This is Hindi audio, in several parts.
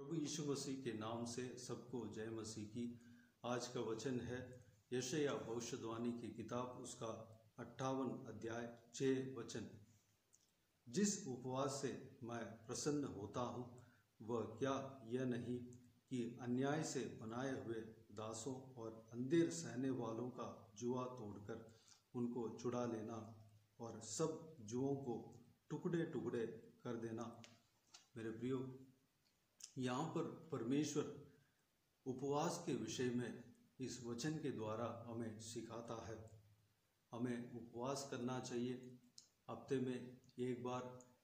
प्रभु यीशु मसीह के नाम से सबको जय मसीह की। आज का वचन है यशायाह भविष्यवाणी की किताब, उसका 58 अध्याय 6 वचन। जिस उपवास से मैं प्रसन्न होता हूँ वह क्या यह नहीं कि अन्याय से बनाए हुए दासों और अंधेर सहने वालों का जुआ तोड़कर उनको छुड़ा लेना और सब जुओं को टुकड़े टुकड़े कर देना। मेरे प्रियो, यहाँ पर परमेश्वर उपवास के विषय में इस वचन के द्वारा हमें सिखाता है। हमें उपवास करना चाहिए। हफ्ते में एक बार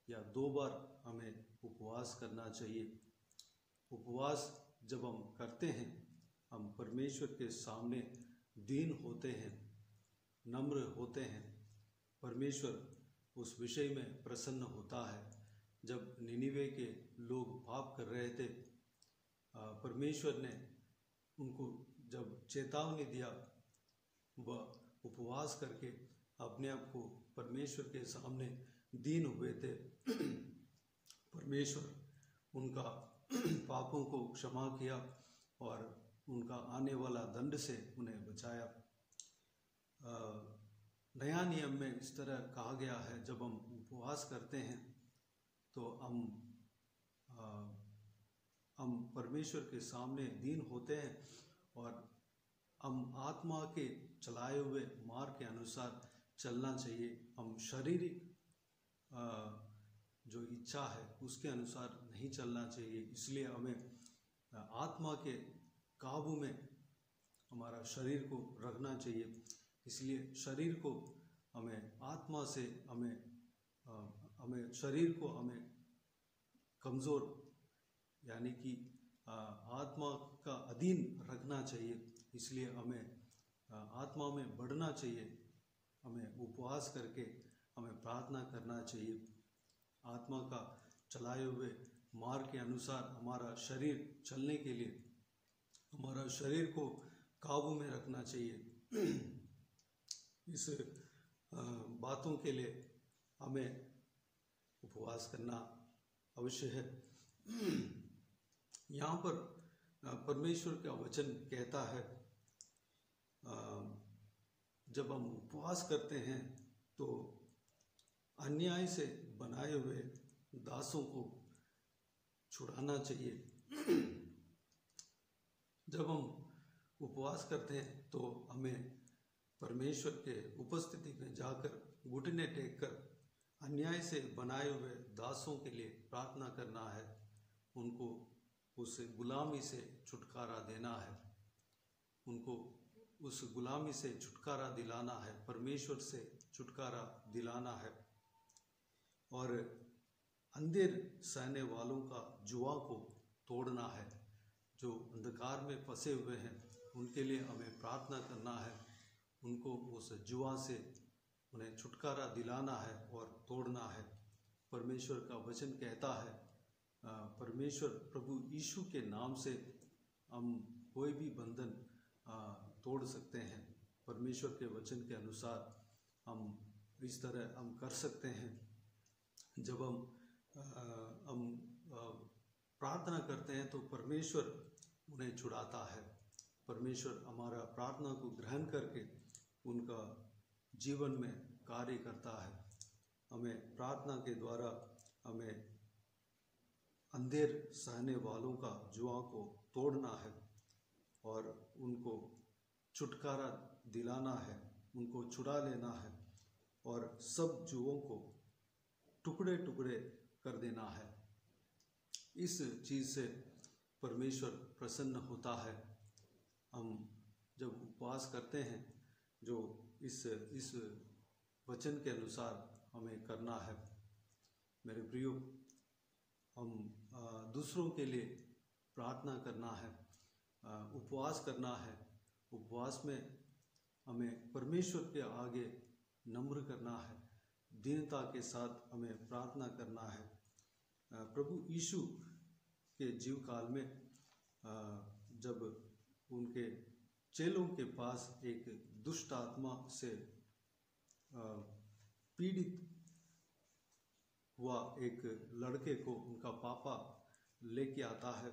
या 2 बार हमें उपवास करना चाहिए। उपवास जब हम करते हैं, हम परमेश्वर के सामने दीन होते हैं, नम्र होते हैं। परमेश्वर उस विषय में प्रसन्न होता है। जब निनिवे के लोग पाप कर रहे थे, परमेश्वर ने उनको जब चेतावनी दिया, वह उपवास करके अपने आप को परमेश्वर के सामने दीन हुए थे। परमेश्वर उनका पापों को क्षमा किया और उनका आने वाला दंड से उन्हें बचाया। नया नियम में इस तरह कहा गया है, जब हम उपवास करते हैं तो हम परमेश्वर के सामने दीन होते हैं और हम आत्मा के चलाए हुए मार्ग के अनुसार चलना चाहिए। हम शारीरिक जो इच्छा है उसके अनुसार नहीं चलना चाहिए। इसलिए हमें आत्मा के काबू में हमारा शरीर को रखना चाहिए। इसलिए शरीर को हमें आत्मा से हमें शरीर को हमें कमज़ोर यानी कि आत्मा का अधीन रखना चाहिए। इसलिए हमें आत्मा में बढ़ना चाहिए। हमें उपवास करके हमें प्रार्थना करना चाहिए। आत्मा का चलाए हुए मार्ग के अनुसार हमारा शरीर चलने के लिए हमारा शरीर को काबू में रखना चाहिए। इस बातों के लिए हमें उपवास करना अवश्य है। यहाँ पर परमेश्वर का वचन कहता है, जब हम उपवास करते हैं तो अन्याय से बनाए हुए दासों को छुड़ाना चाहिए। जब हम उपवास करते हैं तो हमें परमेश्वर के उपस्थिति में जाकर घुटने टेक कर अन्याय से बनाए हुए दासों के लिए प्रार्थना करना है। उनको उस गुलामी से छुटकारा देना है। उनको उस गुलामी से छुटकारा दिलाना है, परमेश्वर से छुटकारा दिलाना है और अंधेर सहने वालों का जुआ को तोड़ना है। जो अंधकार में फंसे हुए हैं उनके लिए हमें प्रार्थना करना है। उनको उस जुआ से उन्हें छुटकारा दिलाना है और तोड़ना है। परमेश्वर का वचन कहता है, परमेश्वर प्रभु यीशु के नाम से हम कोई भी बंधन तोड़ सकते हैं। परमेश्वर के वचन के अनुसार हम इस तरह हम कर सकते हैं। जब हम प्रार्थना करते हैं तो परमेश्वर उन्हें छुड़ाता है। परमेश्वर हमारा प्रार्थना को ग्रहण करके उनका जीवन में कार्य करता है। हमें प्रार्थना के द्वारा हमें अंधेर सहने वालों का जुआ को तोड़ना है और उनको छुटकारा दिलाना है, उनको छुड़ा लेना है और सब जुओं को टुकड़े टुकड़े कर देना है। इस चीज़ से परमेश्वर प्रसन्न होता है। हम जब उपवास करते हैं, जो इस वचन के अनुसार हमें करना है। मेरे प्रियो, हम दूसरों के लिए प्रार्थना करना है, उपवास करना है। उपवास में हमें परमेश्वर के आगे नम्र करना है, दीनता के साथ हमें प्रार्थना करना है। प्रभु यीशु के जीव काल में जब उनके चेलों के पास एक दुष्ट आत्मा से पीड़ित हुआ एक लड़के को उनका पापा लेके आता है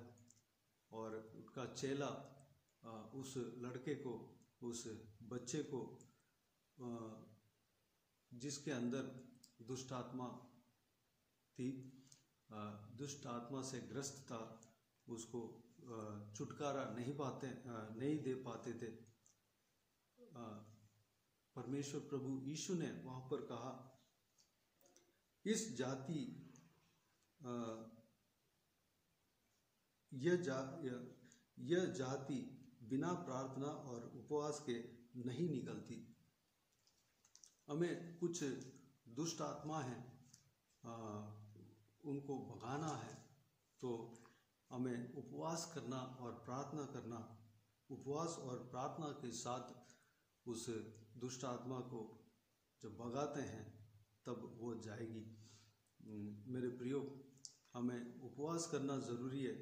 उसका चेला उस लड़के को, उस बच्चे को जिसके अंदर दुष्ट आत्मा थी, दुष्ट आत्मा से ग्रस्त था, उसको छुटकारा नहीं दे पाते थे। परमेश्वर प्रभु यीशु ने वहाँ पर कहा, यह जाति बिना प्रार्थना और उपवास के नहीं निकलती। हमें कुछ दुष्ट आत्मा है, उनको भगाना है, तो हमें उपवास करना और प्रार्थना करना। उपवास और प्रार्थना के साथ उस दुष्ट आत्मा को जब भगाते हैं तब वो जाएगी। मेरे प्रियो, हमें उपवास करना ज़रूरी है,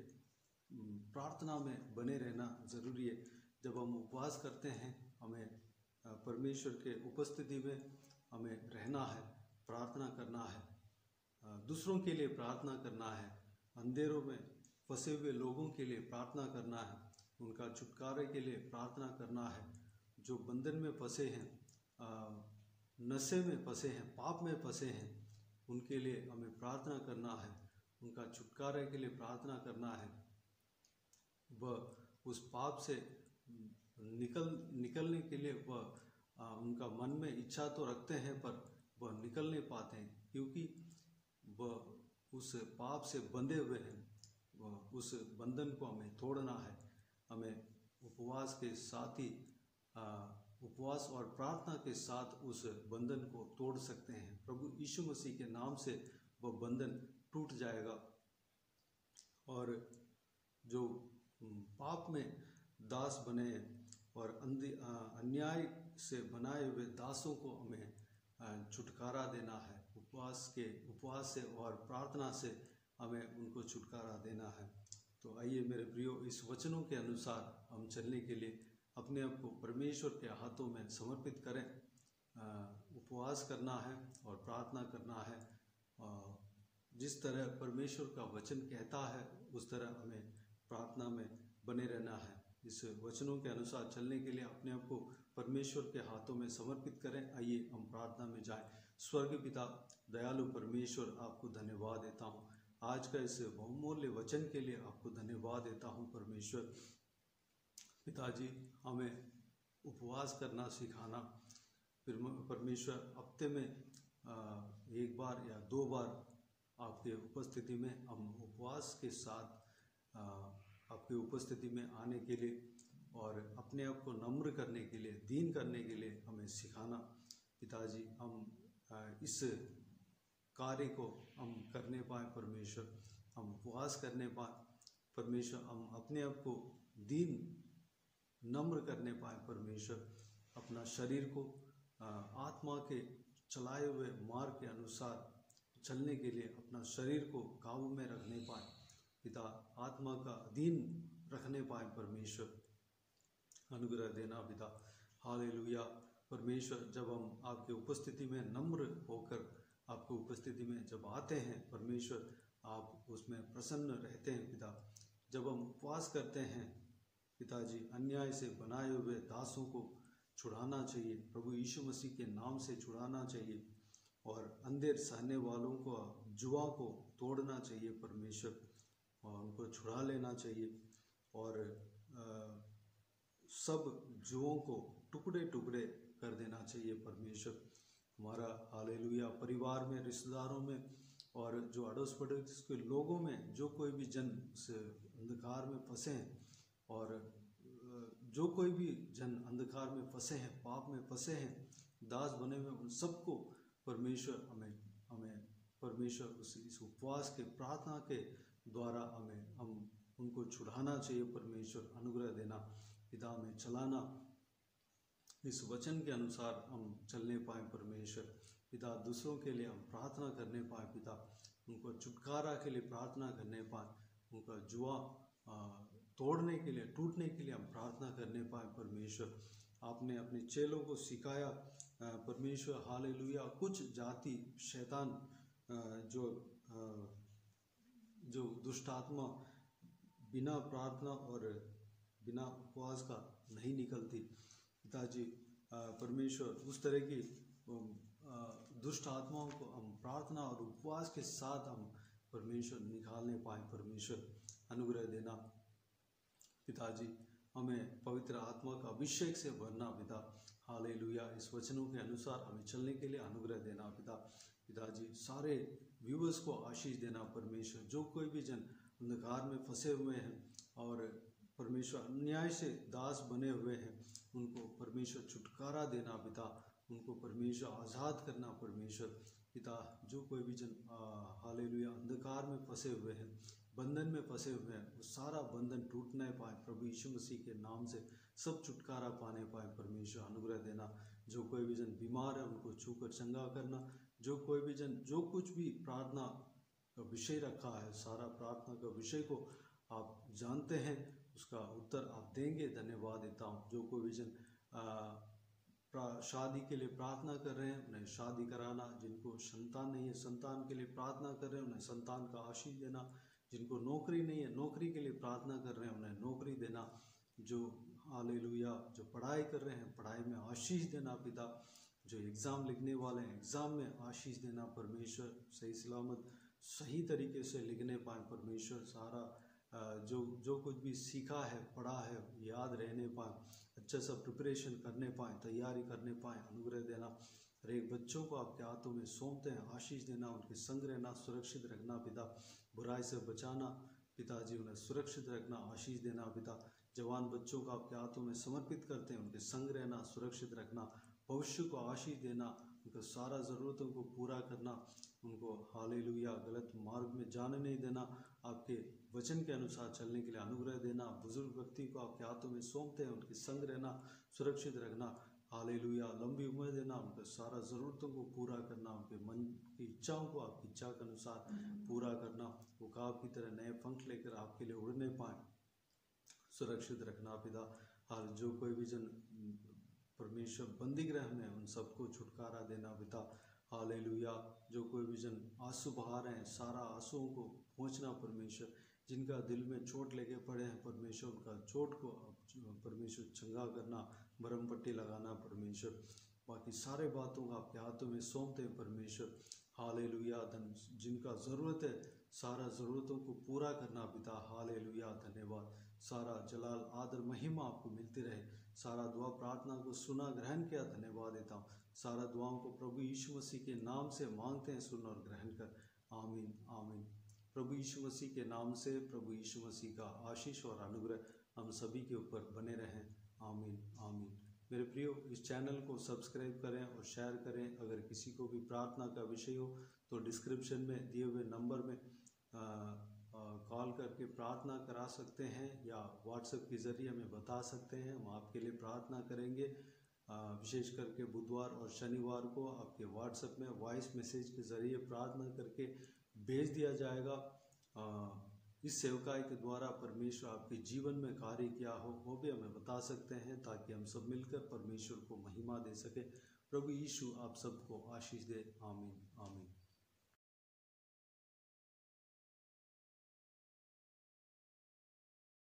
प्रार्थना में बने रहना ज़रूरी है। जब हम उपवास करते हैं, हमें परमेश्वर के उपस्थिति में हमें रहना है, प्रार्थना करना है, दूसरों के लिए प्रार्थना करना है, अंधेरों में फंसे हुए लोगों के लिए प्रार्थना करना है, उनका छुटकारे के लिए प्रार्थना करना है। जो बंधन में फंसे हैं, नशे में फंसे हैं, पाप में फंसे हैं, उनके लिए हमें प्रार्थना करना है, उनका छुटकारे के लिए प्रार्थना करना है। वह उस पाप से निकलने के लिए वह उनका मन में इच्छा तो रखते हैं, पर वह निकल नहीं पाते हैं, क्योंकि वह उस पाप से बंधे हुए हैं। वह उस बंधन को हमें तोड़ना है। हमें उपवास के साथ ही उपवास और प्रार्थना के साथ उस बंधन को तोड़ सकते हैं। प्रभु यीशु मसीह के नाम से वह बंधन टूट जाएगा, और जो पाप में दास बने हैं और अन्याय से बनाए हुए दासों को हमें छुटकारा देना है। उपवास से और प्रार्थना से हमें उनको छुटकारा देना है। तो आइए मेरे प्रियो, इस वचनों के अनुसार हम चलने के लिए अपने आप को परमेश्वर के हाथों में समर्पित करें। उपवास करना है और प्रार्थना करना है। जिस तरह परमेश्वर का वचन कहता है, उस तरह हमें प्रार्थना में बने रहना है। इस वचनों के अनुसार चलने के लिए अपने आप को परमेश्वर के हाथों में समर्पित करें। आइए हम प्रार्थना में जाएं। स्वर्गीय पिता, दयालु परमेश्वर, आपको धन्यवाद देता हूँ आज का इस बहुमूल्य वचन के लिए। आपको धन्यवाद देता हूँ परमेश्वर। पिताजी, हमें उपवास करना सिखाना। फिर परमेश्वर, हफ्ते में एक बार या 2 बार आपके उपस्थिति में हम उपवास के साथ आपके उपस्थिति में आने के लिए और अपने आप को नम्र करने के लिए, दीन करने के लिए हमें सिखाना। पिताजी, हम इस कार्य को हम करने पाए परमेश्वर, हम उपवास करने पाए परमेश्वर, हम अपने आप को दीन नम्र करने पाए परमेश्वर, अपना शरीर को आत्मा के चलाए हुए मार्ग के अनुसार चलने के लिए अपना शरीर को काबू में रखने पाए पिता, आत्मा का अधीन रखने पाए परमेश्वर, अनुग्रह देना पिता। हालेलुया परमेश्वर, जब हम आपके उपस्थिति में नम्र होकर आपको उपस्थिति में जब आते हैं परमेश्वर, आप उसमें प्रसन्न रहते हैं पिता। जब हम उपवास करते हैं पिताजी, अन्याय से बनाए हुए दासों को छुड़ाना चाहिए, प्रभु यीशु मसीह के नाम से छुड़ाना चाहिए, और अंधेर सहने वालों को, जुआ को तोड़ना चाहिए परमेश्वर, और उनको छुड़ा लेना चाहिए, और सब जुओं को टुकड़े टुकड़े कर देना चाहिए परमेश्वर। हमारा हालेलुया परिवार में, रिश्तेदारों में, और जो अड़ोस पड़ोस के लोगों में जो कोई भी जन इस अंधकार में फंसे हैं, और जो कोई भी जन अंधकार में फंसे हैं, पाप में फंसे हैं, दास बने हुए, उन सबको परमेश्वर हमें परमेश्वर इस उपवास के प्रार्थना के द्वारा हम उनको छुड़ाना चाहिए परमेश्वर। अनुग्रह देना पिता, में चलाना, इस वचन के अनुसार हम चलने पाए परमेश्वर पिता। दूसरों के लिए हम प्रार्थना करने पाए पिता, उनको छुटकारा के लिए प्रार्थना करने पाए, उनका जुआ तोड़ने के लिए, टूटने के लिए हम प्रार्थना करने पाए परमेश्वर। आपने अपने चेलों को सिखाया परमेश्वर, हालेलुया। कुछ जाति शैतान जो दुष्ट आत्मा बिना प्रार्थना और बिना उपवास का नहीं निकलती। पिताजी परमेश्वर उस तरह की दुष्ट आत्माओं को हम प्रार्थना और उपवास के साथ हम परमेश्वर निकालने पाए। परमेश्वर अनुग्रह देना पिताजी, हमें पवित्र आत्मा का अभिषेक से भरना पिता। हालेलुया। इस वचनों के अनुसार हमें चलने के लिए अनुग्रह देना पिताजी। सारे व्यूवर्स को आशीष देना परमेश्वर। जो कोई भी जन अंधकार में फंसे हुए हैं और परमेश्वर अन्याय से दास बने हुए हैं, उनको परमेश्वर छुटकारा देना पिता। उनको परमेश्वर आज़ाद करना परमेश्वर पिता। जो कोई भी जन हालेलुया अंधकार में फंसे हुए हैं, बंधन में फंसे हुए हैं, वो सारा बंधन टूटने पाए प्रभु यीशु मसीह के नाम से। सब छुटकारा पाने पाए परमेश्वर अनुग्रह देना। जो कोई भी जन बीमार है उनको छूकर चंगा करना। जो कोई भी जन जो कुछ भी प्रार्थना का विषय रखा है, सारा प्रार्थना का विषय को आप जानते हैं, उसका उत्तर आप देंगे। धन्यवाद देता हूँ। जो कोई भी जन शादी के लिए प्रार्थना कर रहे हैं, उन्हें शादी कराना। जिनको संतान नहीं है, संतान के लिए प्रार्थना कर रहे हैं, उन्हें संतान का आशीष देना। जिनको नौकरी नहीं है, नौकरी के लिए प्रार्थना कर रहे हैं, उन्हें नौकरी देना। जो हालेलुया जो पढ़ाई कर रहे हैं, पढ़ाई में आशीष देना पिता। जो एग्ज़ाम लिखने वाले हैं, एग्ज़ाम में आशीष देना परमेश्वर। सही सलामत सही तरीके से लिखने पाए परमेश्वर। सारा जो कुछ भी सीखा है, पढ़ा है, याद रहने पाए, अच्छा सा प्रिपरेशन करने पाए, तैयारी करने पाए। अनुग्रह देना। हर एक बच्चों को आपके हाथों में सौंपते हैं। आशीष देना, उनके संग रहना, सुरक्षित रखना पिता। बुराई से बचाना पिताजी, उन्हें सुरक्षित रखना, आशीष देना पिता। जवान बच्चों को आपके हाथों में समर्पित करते हैं, उनके संग रहना, सुरक्षित रखना, भविष्य को आशीष देना, उनको सारा ज़रूरतों को पूरा करना, उनको हालेलुया गलत मार्ग में जाने नहीं देना, आपके वचन के अनुसार चलने के लिए अनुग्रह देना। बुजुर्ग व्यक्ति को आपके हाथों में सौंपते हैं, उनके संग रहना, सुरक्षित रखना, हालेलुया लंबी उम्र देना, उनके सारा ज़रूरतों को पूरा करना, उनके मन की इच्छाओं को आपकी इच्छा के अनुसार पूरा करना। वो काब की तरह नए पंख लेकर आपके लिए उड़ने पाए, सुरक्षित रखना पिता। हर जो कोई भी जन परमेश्वर बंदीगृह में, उन सबको छुटकारा देना पिता। हालेलुया। जो कोई भी जन आंसू बहा रहे हैं, सारा आंसुओं को पहुँचना परमेश्वर। जिनका दिल में चोट लेके पड़े हैं परमेश्वर, उनका चोट को परमेश्वर चंगा करना, मरहम पट्टी लगाना परमेश्वर। बाकी सारे बातों को आपके हाथों में सौंपते हैं परमेश्वर। हालेलुया। जिनका ज़रूरत है, सारा ज़रूरतों को पूरा करना पिता। हालेलुया धन्यवाद। सारा जलाल आदर महिमा आपको मिलती रहे। सारा दुआ प्रार्थना को सुना, ग्रहण किया, धन्यवाद देता हूँ। सारा दुआओं को प्रभु यीशु मसीह के नाम से मांगते हैं, सुन और ग्रहण कर। आमीन आमीन। प्रभु यीशु मसीह के नाम से प्रभु यीशु मसीह का आशीष और अनुग्रह हम सभी के ऊपर बने रहें। आमीन आमीन। मेरे प्रियो, इस चैनल को सब्सक्राइब करें और शेयर करें। अगर किसी को भी प्रार्थना का विषय हो तो डिस्क्रिप्शन में दिए हुए नंबर में कॉल करके प्रार्थना करा सकते हैं, या व्हाट्सएप के ज़रिए हमें बता सकते हैं। हम आपके लिए प्रार्थना करेंगे। विशेष करके बुधवार और शनिवार को आपके व्हाट्सएप में वॉइस मैसेज के ज़रिए प्रार्थना करके भेज दिया जाएगा। इस सेवकाई के द्वारा परमेश्वर आपके जीवन में कार्य किया हो, वो भी हमें बता सकते हैं, ताकि हम सब मिलकर परमेश्वर को महिमा दे सके। प्रभु यीशु आप सबको आशीष दे। आमीन आमीन।